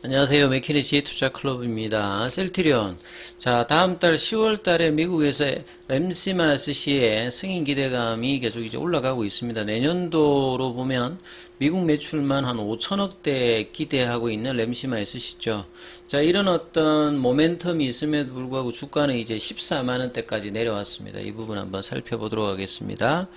안녕하세요. 맥키니지 투자클럽입니다. 셀트리온. 자, 다음 달 10월 달에 미국에서 램시마 SC의 승인 기대감이 계속 이제 올라가고 있습니다. 내년도로 보면 미국 매출만 한 5천억대 기대하고 있는 램시마 SC죠. 자, 이런 어떤 모멘텀이 있음에도 불구하고 주가는 이제 14만원대까지 내려왔습니다. 이 부분 한번 살펴보도록 하겠습니다.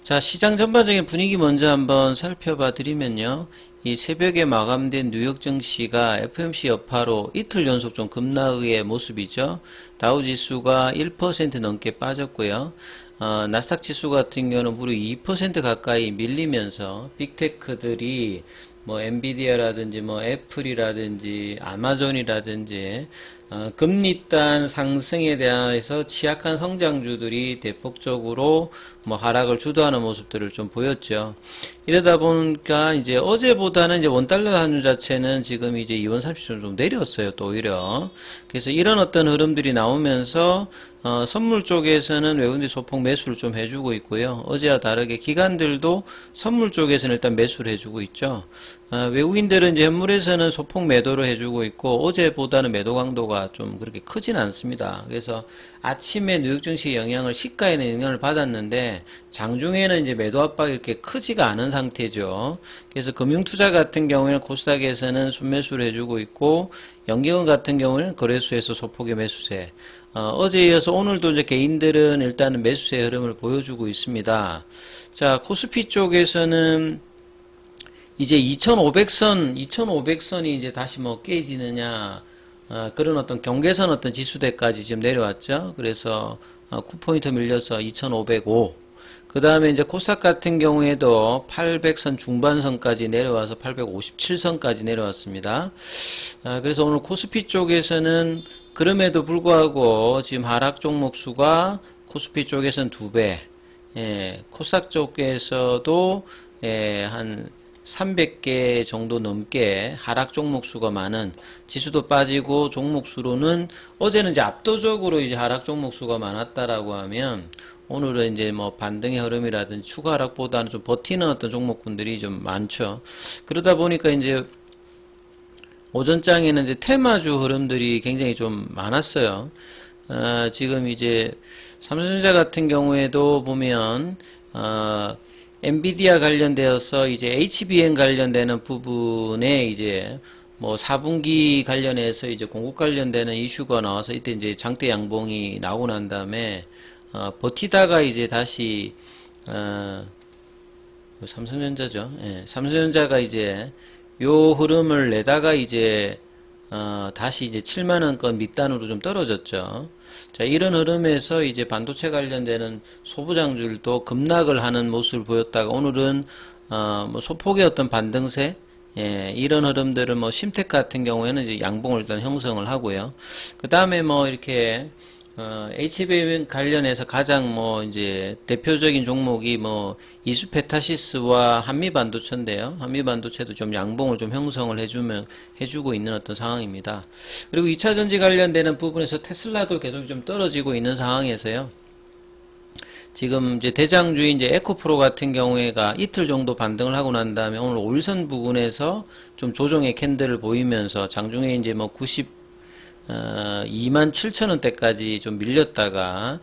자, 시장 전반적인 분위기 먼저 한번 살펴봐 드리면요. 이 새벽에 마감된 뉴욕 증시가 FOMC 여파로 이틀 연속 좀 급락의 모습이죠. 다우 지수가 1% 넘게 빠졌고요. 나스닥 지수 같은 경우는 무려 2% 가까이 밀리면서 빅테크들이 뭐 엔비디아라든지 뭐 애플이라든지 아마존이라든지 금리 단 상승에 대해서 취약한 성장주들이 대폭적으로 뭐 하락을 주도하는 모습들을 좀 보였죠. 이러다 보니까 이제 어제보다는 이제 원달러 환율 자체는 지금 이제 2원30점 좀 내렸어요. 또 오히려. 그래서 이런 어떤 흐름들이 나오면서 선물 쪽에서는 외국인들이 소폭 매수를 좀 해주고 있고요. 어제와 다르게 기관들도 선물 쪽에서는 일단 매수를 해주고 있죠. 외국인들은 이제 현물에서는 소폭 매도를 해주고 있고 어제보다는 매도 강도가 좀 그렇게 크진 않습니다. 그래서 아침에 뉴욕 증시 영향을 시가에는 영향을 받았는데 장중에는 이제 매도 압박이 이렇게 크지가 않은 상태죠. 그래서 금융투자 같은 경우에는 코스닥에서는 순매수를 해주고 있고 연기금 같은 경우는 거래소에서 소폭의 매수세. 어제에 이어서 오늘도 이제 개인들은 일단은 매수세 흐름을 보여주고 있습니다. 자, 코스피 쪽에서는 이제 2500선이 이제 다시 뭐 깨지느냐, 그런 어떤 경계선 어떤 지수대까지 지금 내려왔죠. 그래서 9포인트 밀려서 2505. 그 다음에 이제 코스닥 같은 경우에도 800선 중반선까지 내려와서 857선까지 내려왔습니다. 그래서 오늘 코스피 쪽에서는 그럼에도 불구하고 지금 하락 종목 수가 코스피 쪽에서는 2배, 코스닥 쪽에서도 한 300개 정도 넘게 하락 종목 수가 많은, 지수도 빠지고 종목 수로는 어제는 이제 압도적으로 이제 하락 종목 수가 많았다라고 하면 오늘은 이제 뭐 반등의 흐름이라든지 추가 하락보다는 좀 버티는 어떤 종목군들이 좀 많죠. 그러다 보니까 이제 오전장에는 이제 테마주 흐름들이 굉장히 좀 많았어요. 지금 이제 삼성전자 같은 경우에도 보면 엔비디아 관련되어서 이제 HBM 관련되는 부분에 이제 뭐 4분기 관련해서 이제 공급 관련되는 이슈가 나와서 이때 이제 장대 양봉이 나오고 난 다음에 버티다가 이제 다시 삼성전자죠. 예, 삼성전자가 이제 요 흐름을 내다가 이제 다시 이제 7만원권 밑단으로 좀 떨어졌죠. 자, 이런 흐름에서 이제 반도체 관련되는 소부장들도 급락을 하는 모습을 보였다가 오늘은 뭐 소폭의 어떤 반등세, 이런 흐름들은 뭐 심텍 같은 경우에는 이제 양봉을 일단 형성을 하고요. 그 다음에 뭐 이렇게 HBM 관련해서 가장 뭐 이제 대표적인 종목이 뭐 이수페타시스와 한미반도체인데요. 한미반도체도 좀 양봉을 좀 형성을 해주고 있는 어떤 상황입니다. 그리고 2차전지 관련되는 부분에서 테슬라도 계속 좀 떨어지고 있는 상황에서요. 지금 이제 대장주인 이제 에코프로 같은 경우에가 이틀 정도 반등을 하고 난 다음에 오늘 5일선 부근에서 좀 조정의 캔들을 보이면서 장중에 이제 뭐 27,000원대까지 좀 밀렸다가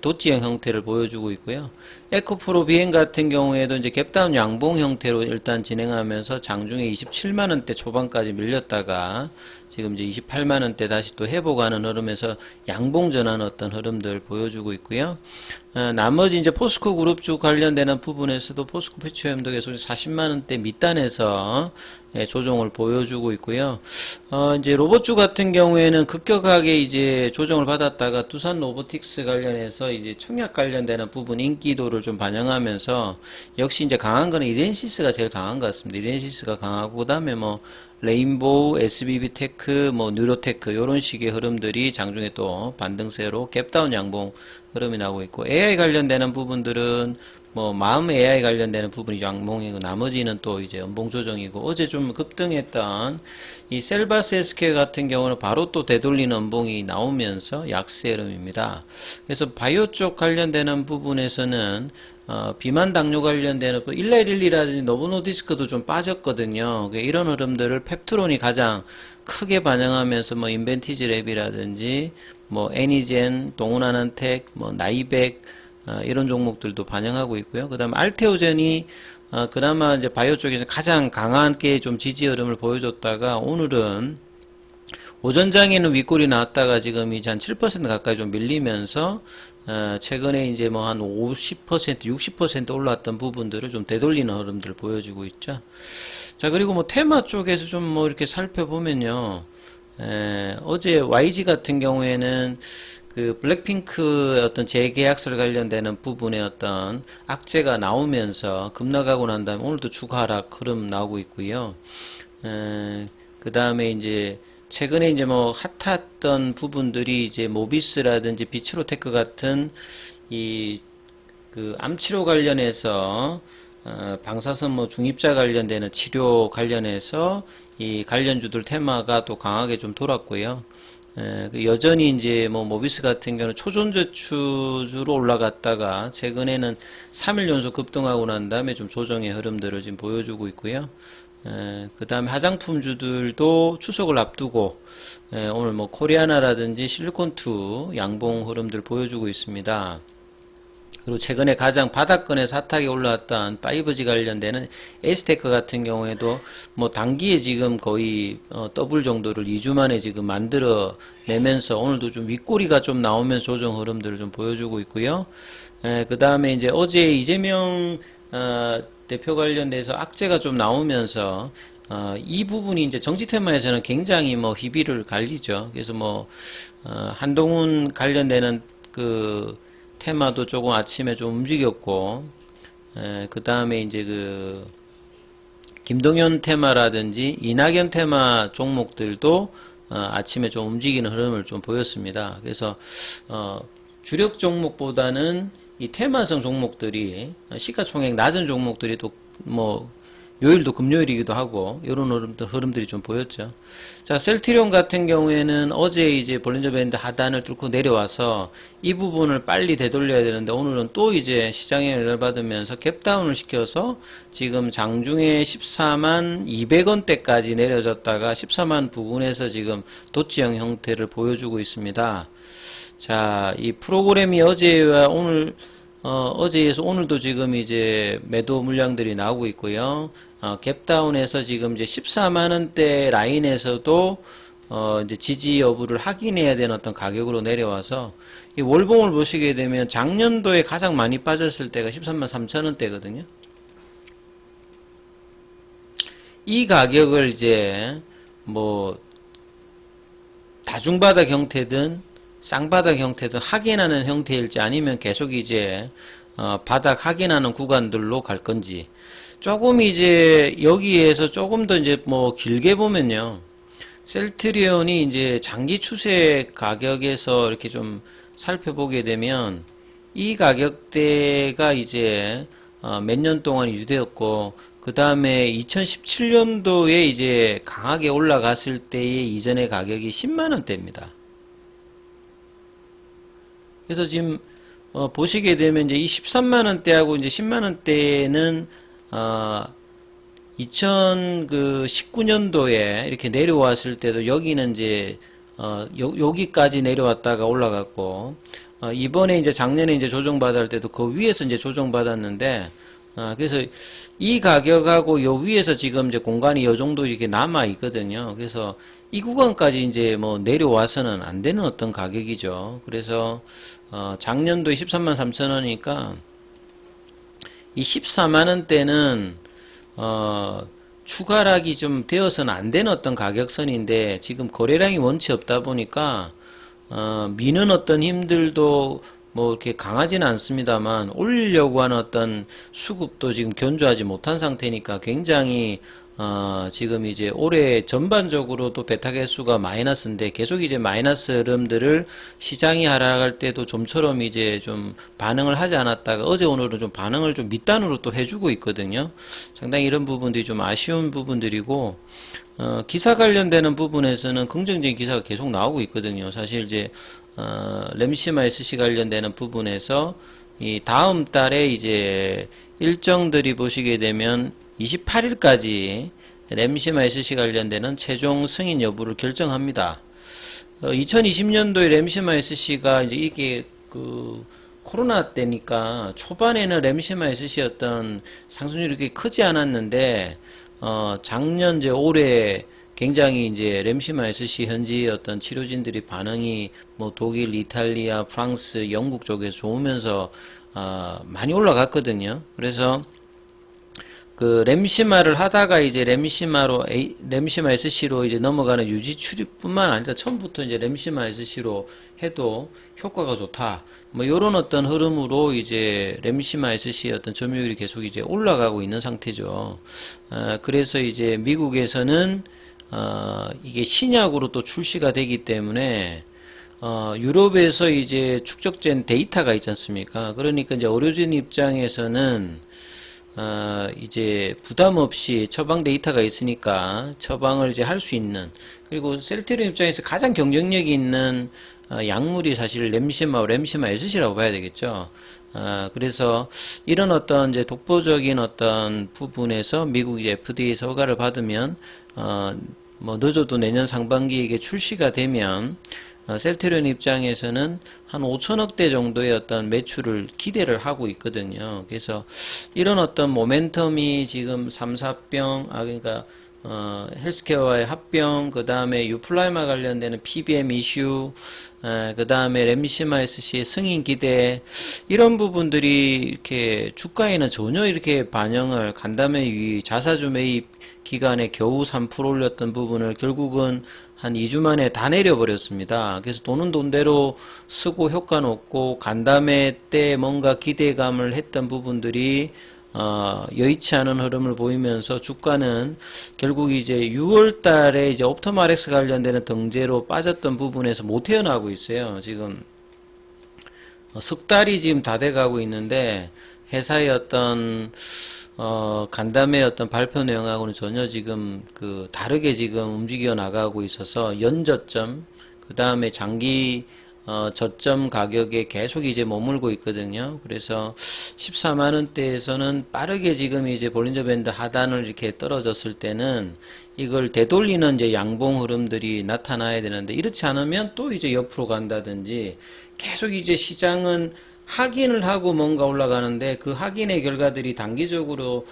도치형 형태를 보여주고 있고요. 에코프로 비행 같은 경우에도 이제 갭다운 양봉 형태로 일단 진행하면서 장중에 27만원대 초반까지 밀렸다가 지금 이제 28만원대 다시 또 회복하는 흐름에서 양봉 전환 어떤 흐름들 보여주고 있고요. 나머지 이제 포스코 그룹주 관련되는 부분에서도 포스코 피처엠도 계속 40만원대 밑단에서 조정을 보여주고 있고요. 이제 로봇주 같은 경우에는 급격하게 이제 조정을 받았다가 두산 로보틱스 관련해서 이제 청약 관련되는 부분 인기도를 좀 반영하면서 역시 이제 강한 거는 이렌시스가 제일 강한 것 같습니다. 이렌시스가 강하고 그다음에 뭐 레인보우, SBB테크, 뭐 뉴로테크 이런 식의 흐름들이 장중에 또 반등세로 갭다운 양봉 흐름이 나오고 있고, AI 관련되는 부분들은 뭐 마음 AI 관련되는 부분이 양봉이고, 나머지는 또 이제 연봉 조정이고, 어제 좀 급등했던 이 셀바스 SK 같은 경우는 바로 또 되돌리는 연봉이 나오면서 약세 흐름입니다. 그래서 바이오 쪽 관련되는 부분에서는 비만 당뇨 관련되는 1112라든지 노보노디스크도 좀 빠졌거든요. 이런 흐름들을 펩트론이 가장 크게 반영하면서 뭐 인벤티지 랩이라든지 뭐 애니젠, 동훈아난텍, 뭐 나이백 이런 종목들도 반영하고 있고요. 그다음 알테오젠이 그나마 이제 바이오 쪽에서 가장 강하게 좀 지지 흐름을 보여줬다가 오늘은 오전장에는 윗골이 나왔다가 지금 이제 한 7% 가까이 좀 밀리면서 최근에 이제 뭐 한 50%, 60% 올랐던 부분들을 좀 되돌리는 흐름들을 보여주고 있죠. 자, 그리고 뭐 테마 쪽에서 좀 뭐 이렇게 살펴보면요. 어제 YG 같은 경우에는 그 블랙핑크 어떤 재계약설 관련되는 부분에 어떤 악재가 나오면서 급락하고 난 다음에 오늘도 추가 하락 흐름 나오고 있고요. 그 다음에 이제 최근에 이제 뭐 핫했던 부분들이 이제 모비스라든지 비츠로테크 같은 이 그 암치료 관련해서 방사선 뭐 중입자 관련되는 치료 관련해서 이 관련주들 테마가 또 강하게 좀 돌았고요. 여전히 이제 뭐 모비스 같은 경우는 초전저추주로 올라갔다가 최근에는 3일 연속 급등하고 난 다음에 좀 조정의 흐름들을 지금 보여주고 있고요. 그 다음에 화장품주들도 추석을 앞두고 오늘 뭐 코리아나라든지 실리콘2 양봉 흐름들 보여주고 있습니다. 그리고 최근에 가장 바닥권에서 핫하게 올라왔던 5G 관련되는 에스테크 같은 경우에도 뭐 단기에 지금 거의 더블 정도를 2주 만에 지금 만들어 내면서 오늘도 좀 윗꼬리가 좀 나오면서 조정 흐름들을 좀 보여주고 있고요. 그 다음에 이제 어제 이재명 대표 관련돼서 악재가 좀 나오면서 이 부분이 이제 정치 테마에서는 굉장히 뭐 희비를 갈리죠. 그래서 뭐 한동훈 관련되는 그 테마도 조금 아침에 좀 움직였고, 그 다음에 이제 그 김동연 테마라든지 이낙연 테마 종목들도 아침에 좀 움직이는 흐름을 좀 보였습니다. 그래서 주력 종목보다는 이 테마성 종목들이 시가총액 낮은 종목들이 또 뭐 요일도 금요일이기도 하고 이런 흐름들이 좀 보였죠. 자, 셀트리온 같은 경우에는 어제 이제 볼린저 밴드 하단을 뚫고 내려와서 이 부분을 빨리 되돌려야 되는데 오늘은 또 이제 시장에 영향을 받으면서 갭다운을 시켜서 지금 장중에 14만 200원대까지 내려졌다가 14만 부근에서 지금 도치형 형태를 보여주고 있습니다. 자, 이 프로그램이 어제와 오늘 어제에서 오늘도 지금 이제 매도 물량들이 나오고 있고요. 갭다운에서 지금 이제 14만원대 라인에서도 이제 지지 여부를 확인해야 되는 어떤 가격으로 내려와서 이 월봉을 보시게 되면 작년도에 가장 많이 빠졌을 때가 13만 3천원대거든요. 이 가격을 이제 뭐 다중바닥 형태든 쌍바닥 형태든 확인하는 형태일지 아니면 계속 이제 바닥 확인하는 구간들로 갈 건지 조금 이제 여기에서 조금 더 이제 뭐 길게 보면요. 셀트리온이 이제 장기 추세 가격에서 이렇게 좀 살펴보게 되면 이 가격대가 이제 몇 년 동안 유지되었고 그 다음에 2017년도에 이제 강하게 올라갔을 때의 이전의 가격이 10만원대입니다. 그래서 지금 보시게 되면 이제 이 13만원대하고 이제 10만원대는 2019년도에 이렇게 내려왔을 때도 여기는 이제 여기까지 내려왔다가 올라갔고 이번에 이제 작년에 이제 조정받을 때도 그 위에서 이제 조정받았는데 그래서 이 가격하고 요 위에서 지금 이제 공간이 요 정도 이렇게 남아 있거든요. 그래서 이 구간까지 이제 뭐 내려와서는 안 되는 어떤 가격이죠. 그래서 작년도에 13만 3천원이니까 이 14만원대는 추가락이 좀 되어서는 안 되는 어떤 가격선인데 지금 거래량이 원치 없다 보니까 미는 어떤 힘들도 뭐 이렇게 강하지는 않습니다만 올리려고 하는 어떤 수급도 지금 견조하지 못한 상태니까 굉장히 지금 이제 올해 전반적으로도 베타 개수가 마이너스인데 계속 이제 마이너스 흐름들을 시장이 하락할 때도 좀처럼 이제 좀 반응을 하지 않았다가 어제 오늘은 좀 반응을 좀 밑단으로 또 해주고 있거든요. 상당히 이런 부분들이 좀 아쉬운 부분들이고, 기사 관련되는 부분에서는 긍정적인 기사가 계속 나오고 있거든요. 사실 이제 램시마 SC 관련되는 부분에서 이 다음 달에 이제 일정들이 보시게 되면 28일까지 램시마 SC 관련되는 최종 승인 여부를 결정합니다. 2020년도에 램시마 SC가 이제 이게 그 코로나 때니까 초반에는 램시마 SC 어떤 상승률이 그렇게 크지 않았는데 작년 이제 올해 굉장히 이제 램시마 SC 현지 어떤 치료진들이 반응이 뭐 독일, 이탈리아, 프랑스, 영국 쪽에서 좋으면서 많이 올라갔거든요. 그래서 그 램시마를 하다가 이제 램시마 SC로 이제 넘어가는 유지 출입뿐만 아니라 처음부터 이제 램시마 SC로 해도 효과가 좋다. 뭐 요런 어떤 흐름으로 이제 램시마 SC의 어떤 점유율이 계속 이제 올라가고 있는 상태죠. 그래서 이제 미국에서는 이게 신약으로 또 출시가 되기 때문에 유럽에서 이제 축적된 데이터가 있지 않습니까? 그러니까 이제 의료진 입장에서는 이제 부담 없이 처방 데이터가 있으니까 처방을 이제 할 수 있는, 그리고 셀트리온 입장에서 가장 경쟁력이 있는 약물이 사실 램시마 SC라고 봐야 되겠죠. 그래서 이런 어떤 이제 독보적인 어떤 부분에서 미국 이제 FDA에서 허가를 받으면 뭐 늦어도 내년 상반기에 이게 출시가 되면 셀트리온 입장에서는 한 5천억대 정도의 어떤 매출을 기대를 하고 있거든요. 그래서 이런 어떤 모멘텀이 지금 3, 4병, 그러니까 헬스케어와의 합병, 그 다음에 유플라이마 관련되는 PBM 이슈, 그 다음에 램시마 SC의 승인 기대, 이런 부분들이 이렇게 주가에는 전혀 이렇게 반영을, 간담회 유의, 자사주 매입 기간에 겨우 3% 올렸던 부분을 결국은 한 2주 만에 다 내려버렸습니다. 그래서 돈은 돈대로 쓰고 효과는 없고, 간담회 때 뭔가 기대감을 했던 부분들이 여의치 않은 흐름을 보이면서 주가는 결국 이제 6월 달에 이제 옵토마렉스 관련되는 등재로 빠졌던 부분에서 못 헤어나고 있어요. 지금 석 달이 지금 다 돼가고 있는데 회사의 어떤 간담회 어떤 발표 내용하고는 전혀 지금 그 다르게 지금 움직여 나가고 있어서 연저점, 그 다음에 장기 저점 가격에 계속 이제 머물고 있거든요. 그래서 14만원대에서는 빠르게 지금 이제 볼린저 밴드 하단을 이렇게 떨어졌을 때는 이걸 되돌리는 이제 양봉 흐름들이 나타나야 되는데, 이렇지 않으면 또 이제 옆으로 간다든지 계속 이제 시장은 확인을 하고 뭔가 올라가는데, 그 확인의 결과들이 단기적으로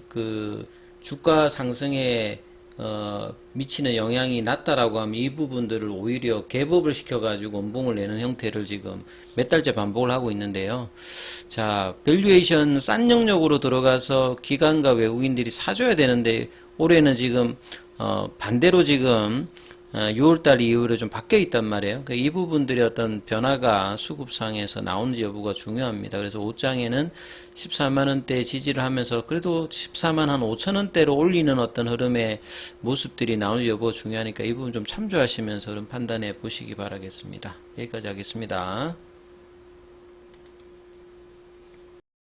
그 주가 상승에 미치는 영향이 낮다라고 하면 이 부분들을 오히려 갭업을 시켜가지고 원봉을 내는 형태를 지금 몇 달째 반복을 하고 있는데요. 자, 밸류에이션 싼 영역으로 들어가서 기관과 외국인들이 사줘야 되는데, 올해는 지금 반대로 지금 6월달 이후로 좀 바뀌어 있단 말이에요. 그러니까 이 부분들의 어떤 변화가 수급상에서 나오는지 여부가 중요합니다. 그래서 옷장에는 14만원대 지지를 하면서 그래도 14만 한 5천원대로 올리는 어떤 흐름의 모습들이 나오는지 여부가 중요하니까 이 부분 좀 참조하시면서 흐름 판단해 보시기 바라겠습니다. 여기까지 하겠습니다.